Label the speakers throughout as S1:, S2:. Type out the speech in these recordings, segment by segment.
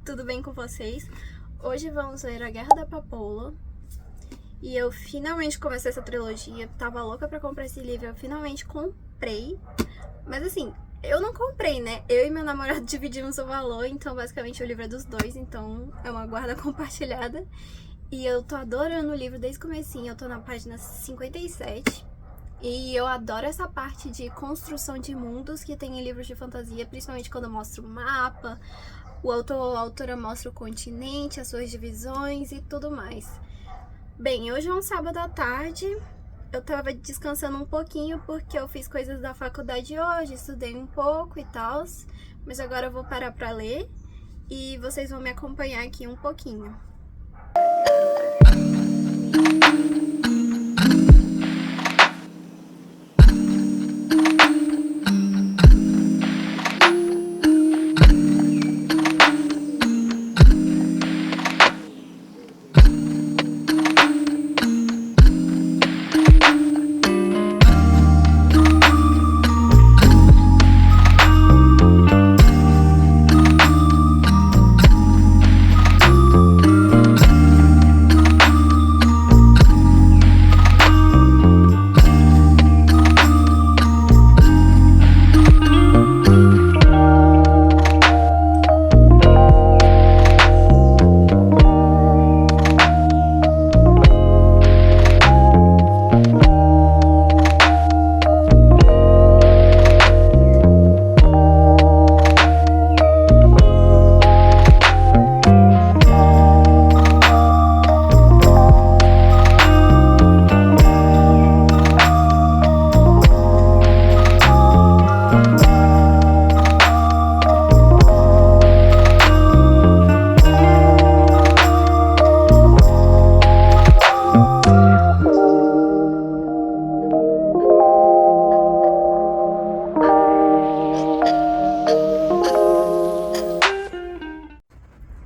S1: tudo bem com vocês? Hoje vamos ler A Guerra da Papoula. E eu finalmente comecei essa trilogia, tava louca pra comprar esse livro, eu finalmente comprei. Mas assim, eu não comprei, né? Eu e meu namorado dividimos o valor, então basicamente o livro é dos dois, então é uma guarda compartilhada. E eu tô adorando o livro desde o comecinho, eu tô na página 57. E eu adoro essa parte de construção de mundos que tem em livros de fantasia, principalmente quando mostra o mapa, o autor ou a autora mostra o continente, as suas divisões e tudo mais. Bem, hoje é um sábado à tarde, eu tava descansando um pouquinho porque eu fiz coisas da faculdade hoje, estudei um pouco e tal, mas agora eu vou parar pra ler e vocês vão me acompanhar aqui um pouquinho.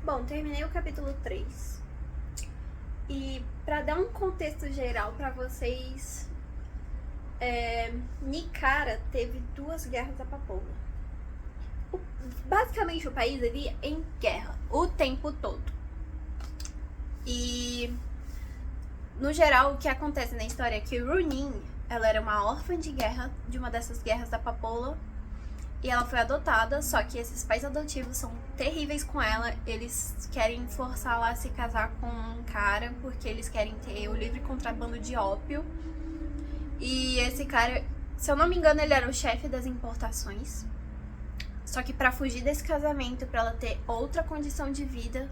S1: Bom, terminei o capítulo 3. E para dar um contexto geral para vocês, Nicara teve 2 guerras da Papoula. Basicamente o país vivia em guerra o tempo todo. E no geral o que acontece na história é que Runin, ela era uma órfã de guerra, de uma dessas guerras da Papoula. E ela foi adotada, só que esses pais adotivos são terríveis com ela. Eles querem forçá-la a se casar com um cara, porque eles querem ter o livre contrabando de ópio. E esse cara, se eu não me engano, ele era o chefe das importações. Só que pra fugir desse casamento, pra ela ter outra condição de vida,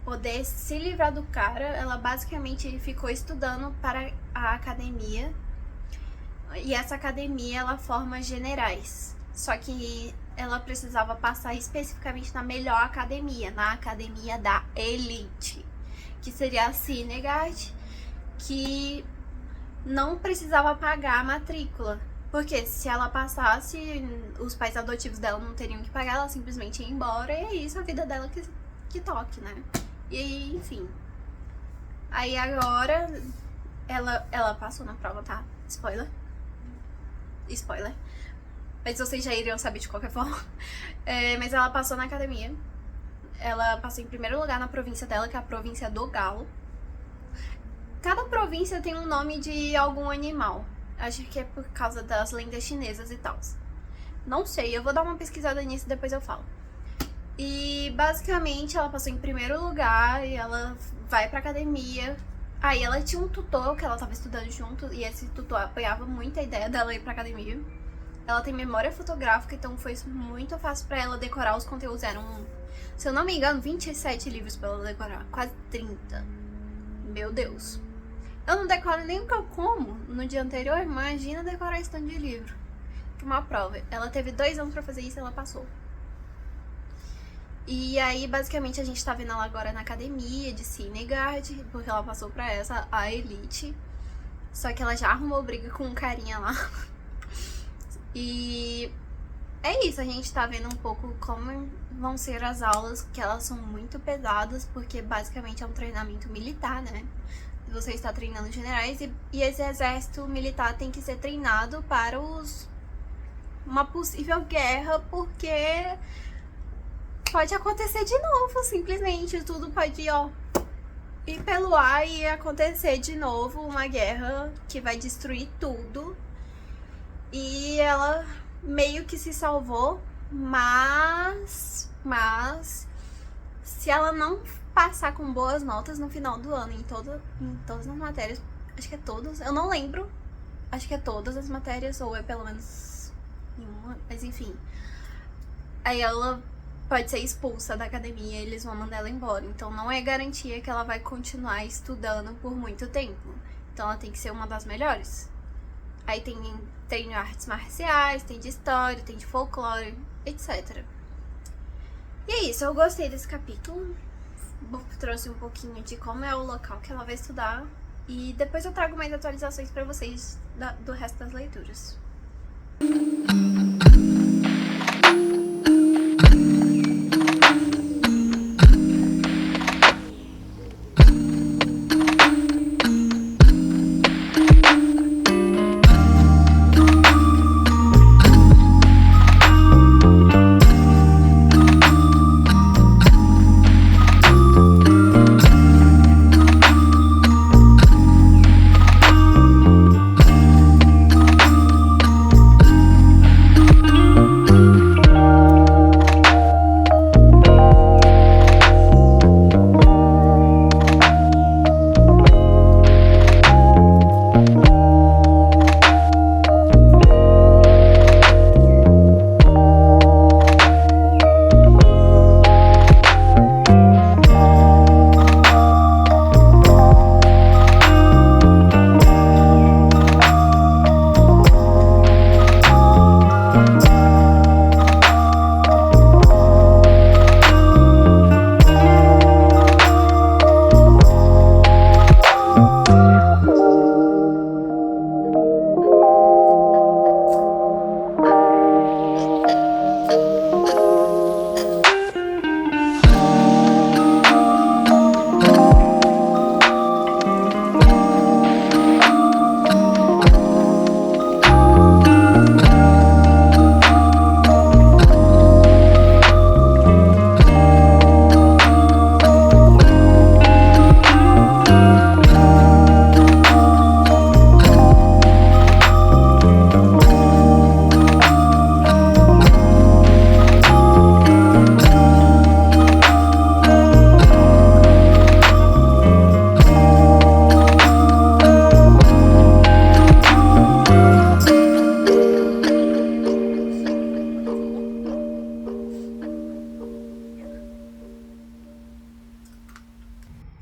S1: poder se livrar do cara, ela basicamente ficou estudando para a academia. E essa academia, ela forma generais. Só que ela precisava passar especificamente na melhor academia, na academia da elite, que seria a Cinegard, que não precisava pagar a matrícula. Porque se ela passasse, os pais adotivos dela não teriam que pagar, ela simplesmente ia embora e é isso, a vida dela que toque, né? E enfim. Aí agora ela passou na prova, tá? Spoiler. Mas vocês já iriam saber de qualquer forma. Mas ela passou na academia. Ela passou em primeiro lugar na província dela, que é a província do Galo. Cada província tem um nome de algum animal. Acho que é por causa das lendas chinesas e tal. Não sei, eu vou dar uma pesquisada nisso e depois eu falo. E basicamente ela passou em primeiro lugar e ela vai pra academia. Aí ela tinha um tutor que ela tava estudando junto e esse tutor apoiava muito a ideia dela ir pra academia. Ela tem memória fotográfica, então foi muito fácil pra ela decorar os conteúdos. Eram, se eu não me engano, 27 livros pra ela decorar. Quase 30. Meu Deus. Eu não decoro nem o que eu como no dia anterior. Imagina decorar esse tanto de livro. Pra uma prova. Ela teve 2 anos pra fazer isso e ela passou. E aí, basicamente, a gente tá vendo ela agora na academia de Cinegard, porque ela passou pra essa, a elite. Só que ela já arrumou briga com um carinha lá. E é isso, a gente tá vendo um pouco como vão ser as aulas, que elas são muito pesadas, porque basicamente é um treinamento militar, né? Você está treinando generais e esse exército militar tem que ser treinado para uma possível guerra, porque pode acontecer de novo, simplesmente. Tudo pode, ó, ir pelo ar e acontecer de novo uma guerra que vai destruir tudo. E ela meio que se salvou, mas se ela não passar com boas notas no final do ano em todas as matérias, acho que é todas, eu não lembro, acho que é todas as matérias, ou é pelo menos em uma, mas enfim, aí ela pode ser expulsa da academia e eles vão mandar ela embora. Então não é garantia que ela vai continuar estudando por muito tempo. Então ela tem que ser uma das melhores. Aí tem artes marciais, tem de história, tem de folclore, etc. E é isso, eu gostei desse capítulo. Trouxe um pouquinho de como é o local que ela vai estudar. E depois eu trago mais atualizações pra vocês do resto das leituras.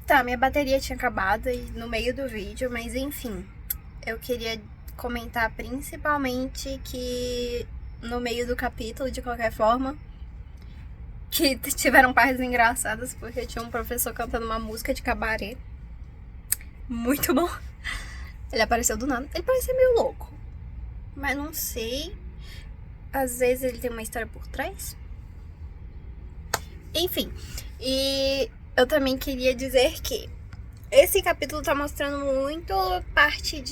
S1: Tá, minha bateria tinha acabado no meio do vídeo, mas enfim, eu queria comentar principalmente que no meio do capítulo, de qualquer forma, que tiveram partes engraçadas, porque tinha um professor cantando uma música de cabaré. Muito bom. Ele apareceu do nada. Ele parecia meio louco, mas não sei. Às vezes ele tem uma história por trás. Enfim, e eu também queria dizer que esse capítulo tá mostrando muito parte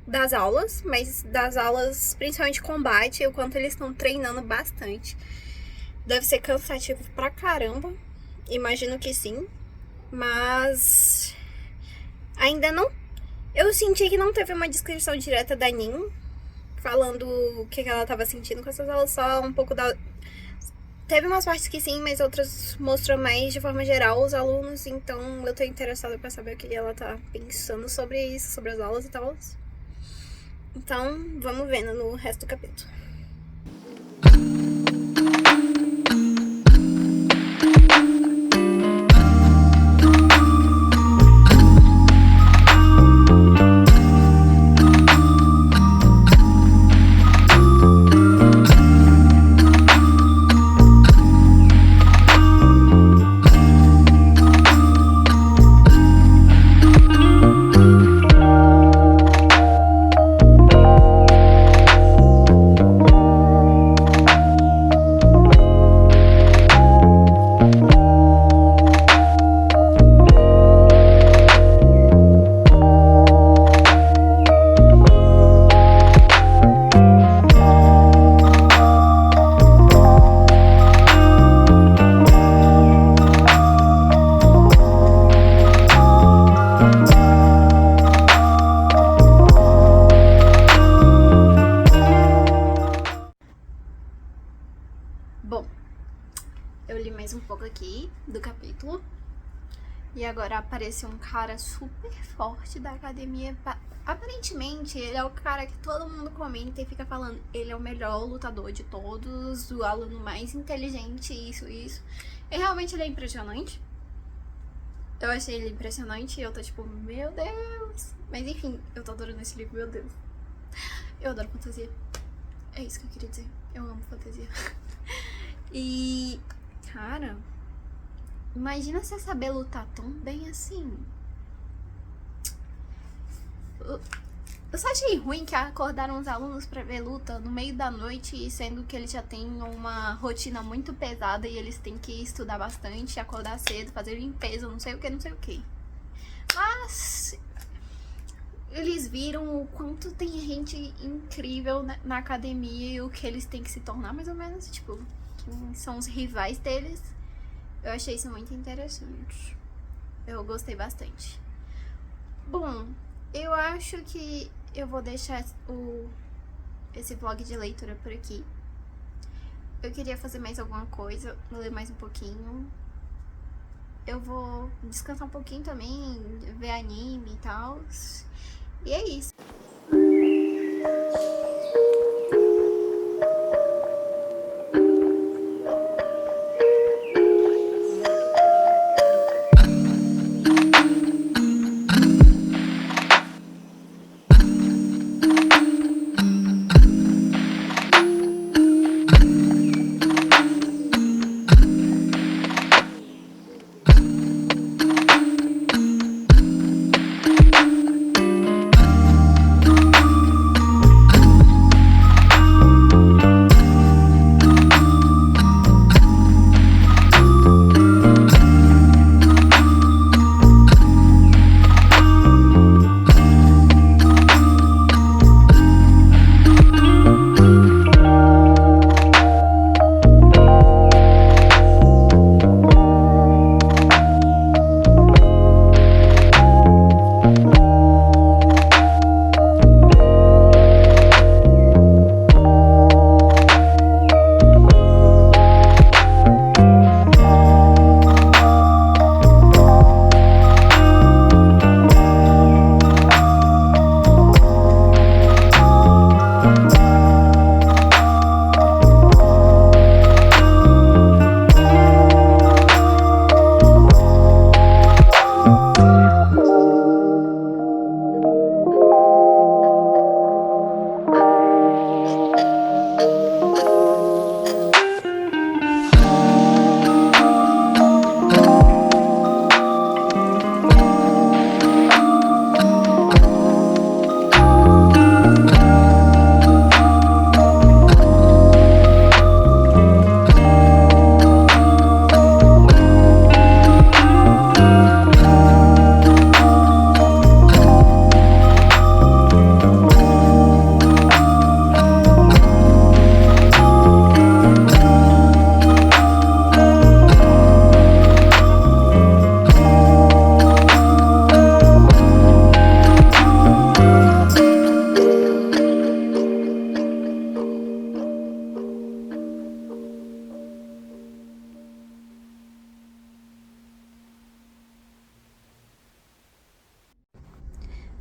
S1: das aulas, mas das aulas principalmente combate, e o quanto eles estão treinando bastante. Deve ser cansativo pra caramba, imagino que sim, mas ainda não. Eu senti que não teve uma descrição direta da Nin, falando o que ela tava sentindo com essas aulas, só um pouco da... Teve umas partes que sim, mas outras mostram mais de forma geral os alunos, então eu tô interessada pra saber o que ela tá pensando sobre isso, sobre as aulas e tal. Então, vamos vendo no resto do capítulo. E agora apareceu um cara super forte da academia. Aparentemente, ele é o cara que todo mundo comenta e fica falando. Ele é o melhor lutador de todos, o aluno mais inteligente, isso. E realmente ele é impressionante. Eu achei ele impressionante e eu tô tipo, meu Deus. Mas enfim, eu tô adorando esse livro, meu Deus. Eu adoro fantasia. É isso que eu queria dizer. Eu amo fantasia. E, cara, imagina você saber lutar tão bem assim. Eu só achei ruim que acordaram os alunos pra ver luta no meio da noite, sendo que eles já têm uma rotina muito pesada e eles têm que estudar bastante, acordar cedo, fazer limpeza, não sei o que. Mas eles viram o quanto tem gente incrível na academia e o que eles têm que se tornar, mais ou menos, tipo, quem são os rivais deles. Eu achei isso muito interessante. Eu gostei bastante. Bom, eu acho que eu vou deixar esse vlog de leitura por aqui. Eu queria fazer mais alguma coisa, ler mais um pouquinho. Eu vou descansar um pouquinho também, ver anime e tal. E é isso.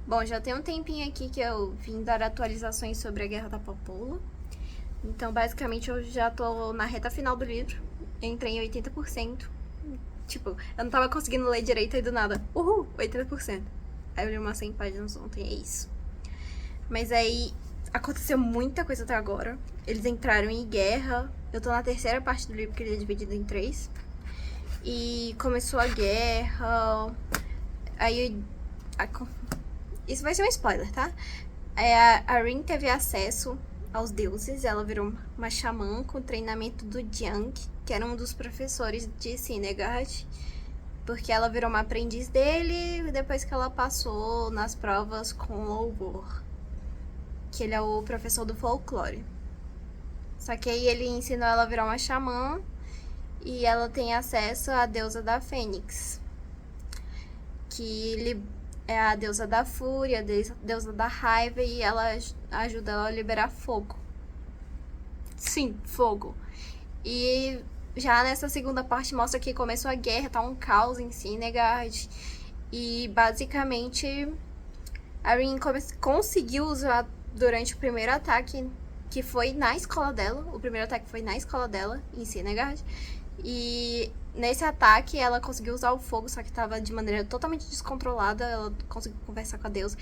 S1: Bom, já tem um tempinho aqui que eu vim dar atualizações sobre a Guerra da Papoula. Então, basicamente, eu já tô na reta final do livro. Entrei em 80%. Tipo, eu não tava conseguindo ler direito aí do nada. 80%. Aí eu li umas 100 páginas ontem, é isso. Mas aí, aconteceu muita coisa até agora. Eles entraram em guerra. Eu tô na terceira parte do livro, que ele é dividido em 3. E começou a guerra. Aí... Isso vai ser um spoiler, tá? A Rin teve acesso aos deuses. Ela virou uma xamã com treinamento do Jiang, que era um dos professores de Sinegard. Porque ela virou uma aprendiz dele depois que ela passou nas provas com louvor. Que ele é o professor do folclore. Só que aí ele ensinou ela a virar uma xamã. E ela tem acesso à deusa da Fênix. Que é a deusa da fúria, a deusa da raiva, e ela ajuda ela a liberar fogo. Sim, fogo. E já nessa segunda parte mostra que começou a guerra, tá um caos em Sinegard. E basicamente a Rin conseguiu usar durante o primeiro ataque, que foi na escola dela. O primeiro ataque foi na escola dela, em Sinegard. E nesse ataque ela conseguiu usar o fogo, só que tava de maneira totalmente descontrolada. Ela conseguiu conversar com a deusa.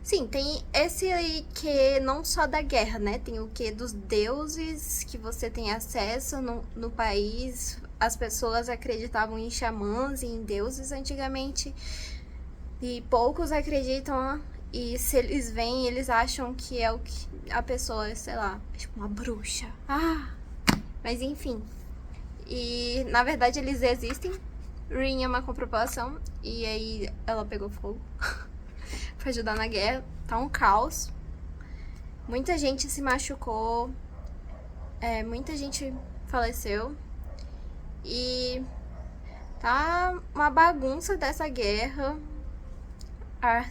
S1: Sim, tem esse que não só da guerra, né? Tem o que dos deuses que você tem acesso no país. As pessoas acreditavam em xamãs e em deuses antigamente. E poucos acreditam. E se eles veem, eles acham que é o que a pessoa, sei lá, tipo uma bruxa. Mas enfim. E na verdade eles existem. Rin é uma comprovação. E aí ela pegou fogo pra ajudar na guerra. Tá um caos. Muita gente se machucou. Muita gente faleceu. E tá uma bagunça dessa guerra.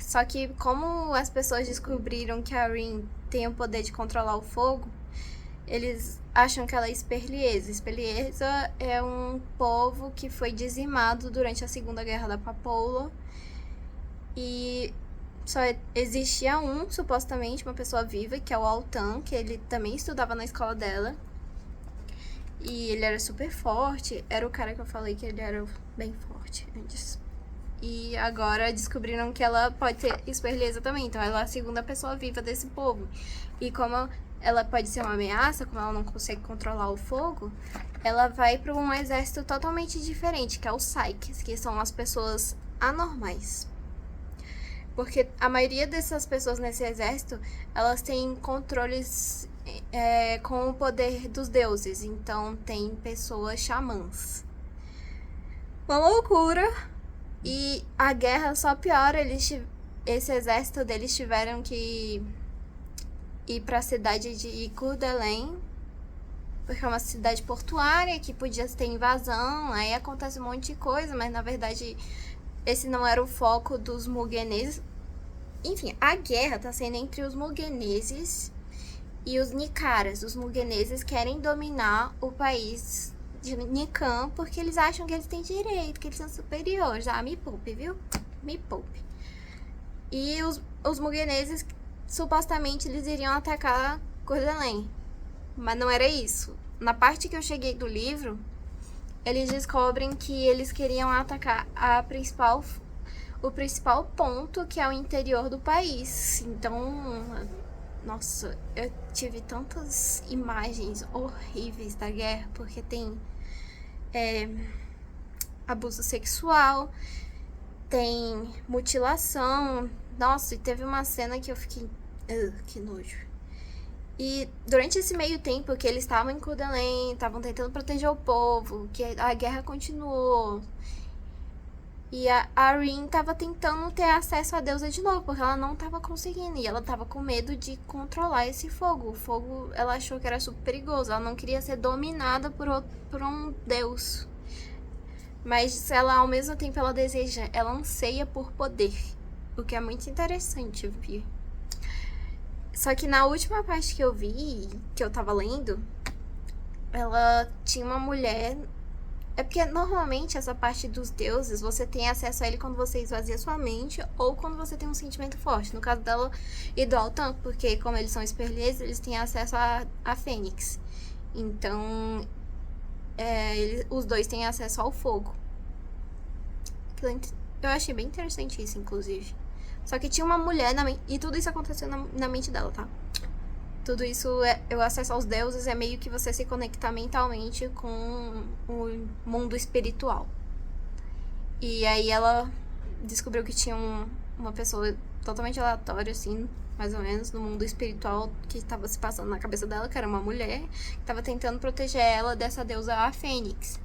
S1: Só que como as pessoas descobriram que a Rin tem o poder de controlar o fogo, eles acham que ela é Esperliesa. Esperliesa é um povo que foi dizimado durante a Segunda Guerra da Papoula. E só existia supostamente, uma pessoa viva, que é o Altan, que ele também estudava na escola dela. E ele era super forte. Era o cara que eu falei que ele era bem forte antes. E agora descobriram que ela pode ser Esperliesa também. Então ela é a segunda pessoa viva desse povo. E como ela pode ser uma ameaça, como ela não consegue controlar o fogo, ela vai para um exército totalmente diferente, que é os Psyches, que são as pessoas anormais. Porque a maioria dessas pessoas nesse exército, elas têm controles com o poder dos deuses. Então tem pessoas xamãs. Uma loucura. E a guerra só piora. Esse exército deles tiveram que ir para a cidade de Coeur d'Alene, porque é uma cidade portuária que podia ter invasão. Aí acontece um monte de coisa, mas na verdade esse não era o foco dos Mugeneses. Enfim, a guerra tá sendo entre os Mugeneses e os Nikaras. Os Mugeneses querem dominar o país de Nikan, porque eles acham que eles têm direito, que eles são superiores. Me poupe, viu? Me poupe. E os Mugeneses, supostamente, eles iriam atacar Coeur d'Alene. Mas não era isso. Na parte que eu cheguei do livro, eles descobrem que eles queriam atacar o principal ponto, que é o interior do país. Então, nossa, eu tive tantas imagens horríveis da guerra, porque tem abuso sexual, tem mutilação. Nossa, e teve uma cena que eu fiquei... que nojo. E durante esse meio tempo que eles estavam em Coeur d'Alene, estavam tentando proteger o povo, que a guerra continuou. E a Rin tava tentando ter acesso à deusa de novo, porque ela não tava conseguindo. E ela tava com medo de controlar esse fogo. O fogo, ela achou que era super perigoso. Ela não queria ser dominada por um deus. Mas ela, ao mesmo tempo, ela anseia por poder. O que é muito interessante ver. Só que na última parte que eu vi, que eu tava lendo, ela tinha uma mulher... É porque normalmente essa parte dos deuses, você tem acesso a ele quando você esvazia sua mente ou quando você tem um sentimento forte. No caso dela e do Altan, porque como eles são Esperlieses, eles têm acesso a Fênix. Então, os dois têm acesso ao fogo. Eu achei bem interessante isso, inclusive. Só que tinha uma mulher e tudo isso aconteceu na mente dela, tá? Tudo isso, o acesso aos deuses é meio que você se conectar mentalmente com o mundo espiritual. E aí ela descobriu que tinha uma pessoa totalmente aleatória, assim, mais ou menos, no mundo espiritual, que estava se passando na cabeça dela, que era uma mulher, que estava tentando proteger ela dessa deusa, a Fênix.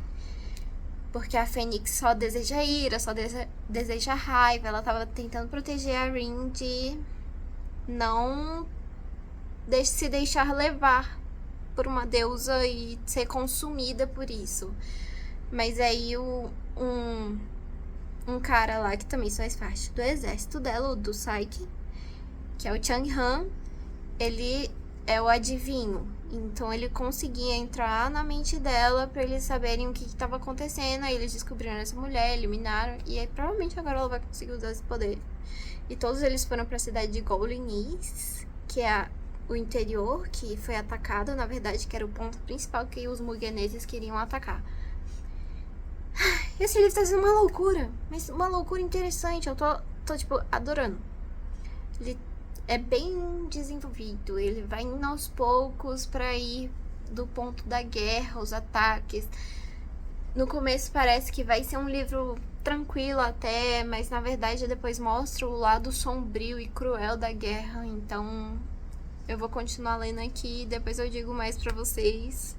S1: Porque a Fênix só deseja ira, só deseja raiva. Ela estava tentando proteger a Rin de não se deixar levar por uma deusa e ser consumida por isso. Mas aí um cara lá que também faz parte do exército dela, do Psyche, que é o Chang Han, ele é o adivinho. Então ele conseguia entrar na mente dela pra eles saberem o que estava acontecendo. Aí eles descobriram essa mulher, eliminaram. E aí provavelmente agora ela vai conseguir usar esse poder. E todos eles foram pra cidade de Golden East, que é o interior, que foi atacado, na verdade, que era o ponto principal que os mugeneses queriam atacar. Esse livro tá sendo uma loucura, mas uma loucura interessante. Eu tô tipo, adorando. Ele é bem desenvolvido, ele vai indo aos poucos pra ir do ponto da guerra, os ataques. No começo parece que vai ser um livro tranquilo até, mas na verdade depois mostra o lado sombrio e cruel da guerra. Então eu vou continuar lendo aqui, depois eu digo mais pra vocês.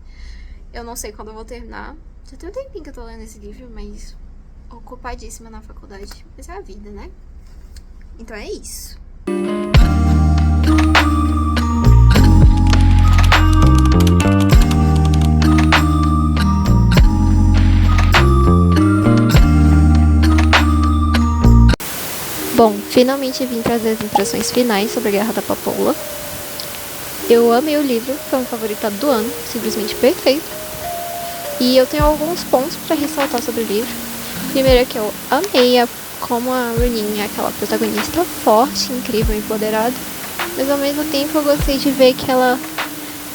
S1: Eu não sei quando eu vou terminar. Já tem um tempinho que eu tô lendo esse livro, mas ocupadíssima na faculdade. Mas é a vida, né? Então é isso. Bom, finalmente vim trazer as impressões finais sobre a Guerra da Papoula. Eu amei o livro, foi meu favorito do ano, simplesmente perfeito. E eu tenho alguns pontos para ressaltar sobre o livro. Primeiro é que eu amei como a Ronin é aquela protagonista forte, incrível, empoderada. Mas ao mesmo tempo eu gostei de ver que ela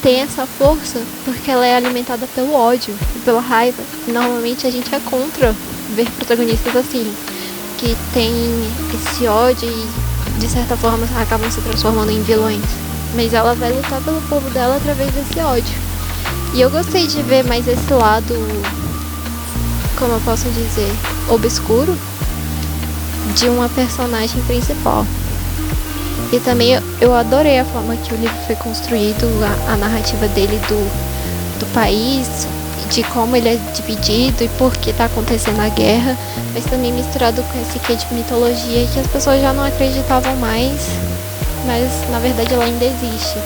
S1: tem essa força porque ela é alimentada pelo ódio e pela raiva. E normalmente a gente é contra ver protagonistas assim, que tem esse ódio e de certa forma acabam se transformando em vilões. Mas ela vai lutar pelo povo dela através desse ódio. E eu gostei de ver mais esse lado, como eu posso dizer, obscuro de uma personagem principal. E também eu adorei a forma que o livro foi construído, a narrativa dele do país, de como ele é dividido e por que está acontecendo a guerra, mas também misturado com esse quê de mitologia que as pessoas já não acreditavam mais, mas na verdade ela ainda existe.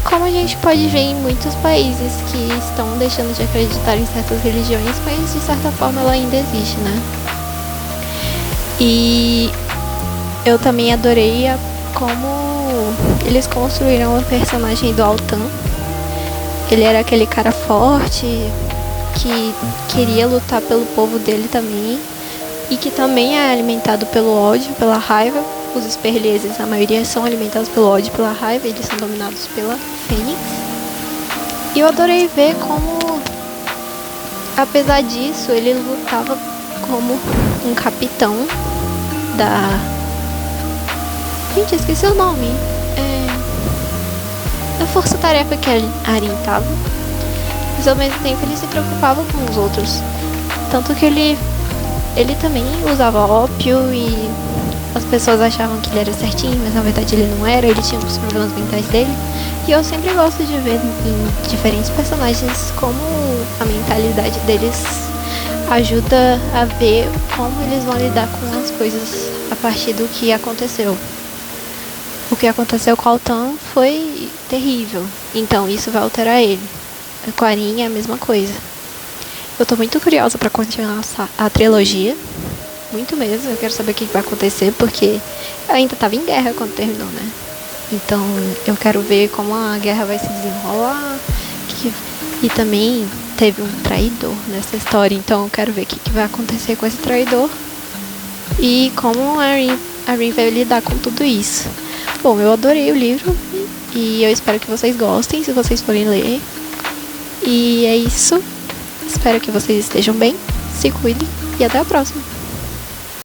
S1: Como a gente pode ver em muitos países que estão deixando de acreditar em certas religiões, mas de certa forma ela ainda existe, né? E eu também adorei como eles construíram o personagem do Altan. Ele era aquele cara forte que queria lutar pelo povo dele também e que também é alimentado pelo ódio, pela raiva. Os Esperlieses, a maioria são alimentados pelo ódio e pela raiva, eles são dominados pela Fênix. E eu adorei ver como, apesar disso, ele lutava como um capitão da... Gente, esqueci o nome. Da força-tarefa que a Arin tava. Mas ao mesmo tempo ele se preocupava com os outros. Tanto que ele também usava ópio e as pessoas achavam que ele era certinho, mas na verdade ele não era, ele tinha os problemas mentais dele. E eu sempre gosto de ver em diferentes personagens como a mentalidade deles ajuda a ver como eles vão lidar com as coisas a partir do que aconteceu. O que aconteceu com o Altan foi terrível, então isso vai alterar ele. Com a Arin é a mesma coisa. Eu tô muito curiosa pra continuar a trilogia. Muito mesmo, eu quero saber o que vai acontecer, porque eu ainda tava em guerra quando terminou, né? Então eu quero ver como a guerra vai se desenrolar. E também teve um traidor nessa história, então eu quero ver o que vai acontecer com esse traidor e como a Arin vai lidar com tudo isso. Bom, eu adorei o livro e eu espero que vocês gostem, se vocês forem ler. E é isso. Espero que vocês estejam bem, se cuidem e até a próxima.